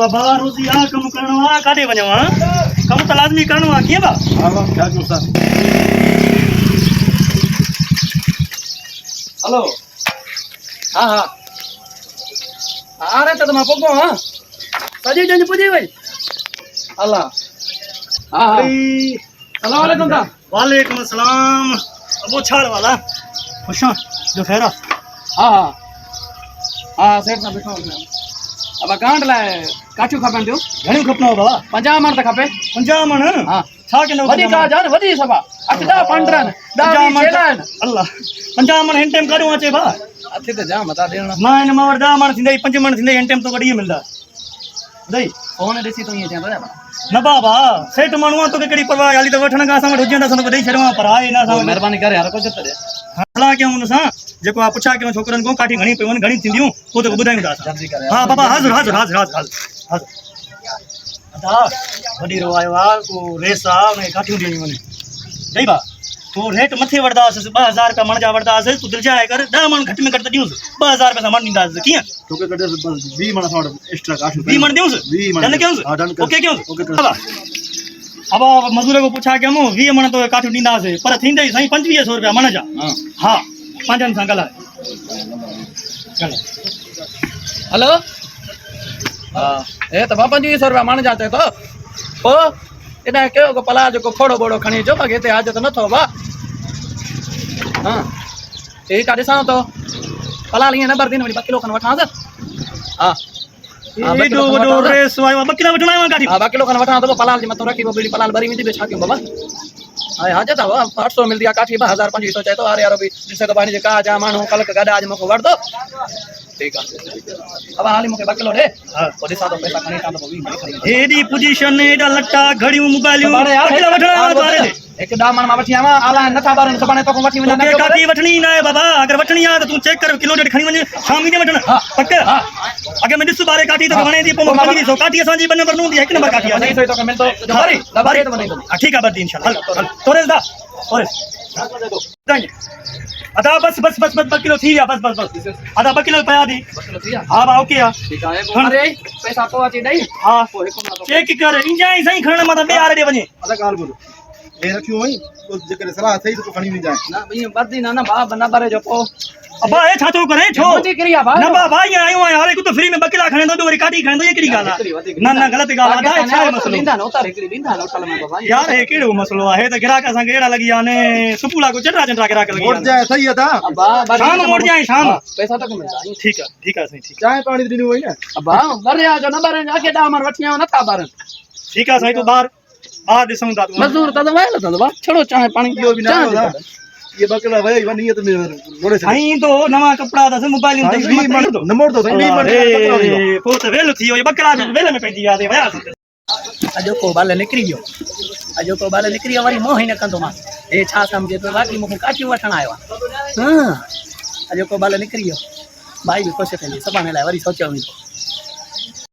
बाबा रोजी आ कम करणो आ काडे वणो आ कम त लाजमी करणो आ के बा हां वाह क्या जो सर हेलो हां हां अरे तो मैं पोको हां सजी जन पुजी भाई अल्लाह हां हां अस्सलाम वालेकुम ता वालेकुम अस्सलाम अबो छाड़ वाला खुशा जो खैर हां हां हां सेठ साहब बैठो अब कांड लाए काचू खपन दियो घणी खपनो बाबा 50 मन त खपे 50 मन हां छा के वडी का जान वडी सभा अठदा पंडरन दा मन अल्लाह 50 मन हेन टाइम काडो अचे बा अथे त जाम बता देना ना इन मां 10 मन थिंदे 5 मन थिंदे हेन टाइम तो गडी मिलदा दई फोन देसी तो ये चंदा न बाबा सेठ मानुआ तो केड़ी परवाह हाली तो वठण का सा वठ हुजंदा सन दई छड़वा पर आए ना सा मेहरबानी करे यार कुछ त दे हला के उन सा जेको आ पुछा के छोकरन को काठी घणी पेवन घणी थिंदियो तो तो बुधाई दा जल्दी करे हां बाबा हाजिर हाजिर हाजिर हाजिर अदा वडी रो आयो आ को रेसा ने काठी दी मने दई बा तो रेट मथे वरदा 2000 का मन जा वरदा तू दिल जाए कर 10 मन घट में घट दियोस 2000 का मन दींदा किया तो के कटे बस 20 मन थोड़ा एक्स्ट्रा काट 20 मन दियोस 20 मन डन क्यों हां डन ओके क्यों ओके अब मजदूर को पूछा के हम 20 मन तो काठी दींदा से पर थिंदे सही 2500 रुपया मन जा हां पांचन सा गला चलो हेलो हां ए तो 2500 रुपया मन जाते तो ओ इना केओ को पला जो को फोड़ो बोड़ो खणी जो बगे ते आज तो न थो बा हां ए का दिसा तो पला लिए नंबर दिन 2 किलो खन वठा हां ए दो रेस वायो बकिला वठना है काठी हां 2 किलो खन वठा तो पलाल जी मत रखी वो बीड़ी पलाल बरी में बेचा के बाबा हां हां जाता 800 मिल दिया काठी 1500 चाहे तो अरे यार भी जिसे तो बानी जे का जा मानो कल का गाड़ा आज मको वड़ दो ठीक है अब हाली मके 2 किलो दे हां ओदी सा तो पैसा खणी का तो भी खणी एडी पोजीशन एडा लट्टा घड़ियों मोबाइलियों बकिला वठना बारे दे एक दामन में वठी आवा आला नथा बारन सबाने तो को वठी वना के काठी वठनी ना है बाबा अगर वठनी आ तो तू चेक कर किलो डेढ़ खणी वने शामी दे वठना पक्के हां अगर मैं दिसु बारे काठी तो वणे दी पो 2500 काठी असा जी बन नंबर नु दी एक नंबर काठी नहीं तो मिल तो बारी बारी तो नहीं ठीक है बदी इंशाल्लाह हल तोरे दा और अदा बस बस बस बस 2 किलो थी या बस बस बस अदा 2 किलो पया दी 2 किलो थी हां बा ओके या ठीक है अरे पैसा तो अची नहीं हां को हिकम ना चेक कर इंजाई सही खण मत बे आरे दे वने अदा काल बोलो ए रखियो वही तो जेकर सलाह सही तो खणी नहीं जाए ना भई बदी ना बा बना बारे जो पो अबा ए छातो करे छो मोटी क्रिया बा ना बाबा ये आयो है हारे को तो फ्री में 2 किलो खणे दो वरी काटी खणे दो ये केड़ी गाल ना ना गलत गाल आदा है छा मसलो लिंदा न उतार एकड़ी लिंदा न उतार में बाबा यार ये केड़ो मसलो है तो गिराक संग एड़ा लगी आने सुपुला को चटरा चटरा गिराक लगी मोड़ जाए सही है था अबा शाम मोड़ जाए शाम पैसा तक मिलता ठीक है सही ठीक चाय पानी दिनी वही ना अबा बरे आ जो नंबर आके दामर वठिया न था बारन ठीक है सही तो बाहर आ दिसऊं दा मजदूर त वायल त बा छोड़ो चाहे पानी यो भी ना होगा ये बकला भाई वनी ये तो मोड़े सही तो नवा कपड़ा दस मोबाइल में 20 मन नंबर तो 20 मन पोत वेल थियो ये बकला वेल में पेंदी याद है भया अजो को बाले निकरी गयो अजो को बाले निकरी वरी मोह न कंदो मां ए छा समझे तो बाकी मुख काठी वठण आयो हां अजो को बाले निकरी गयो भाई भी खुश थी सबाने लाइ वरी सोचियो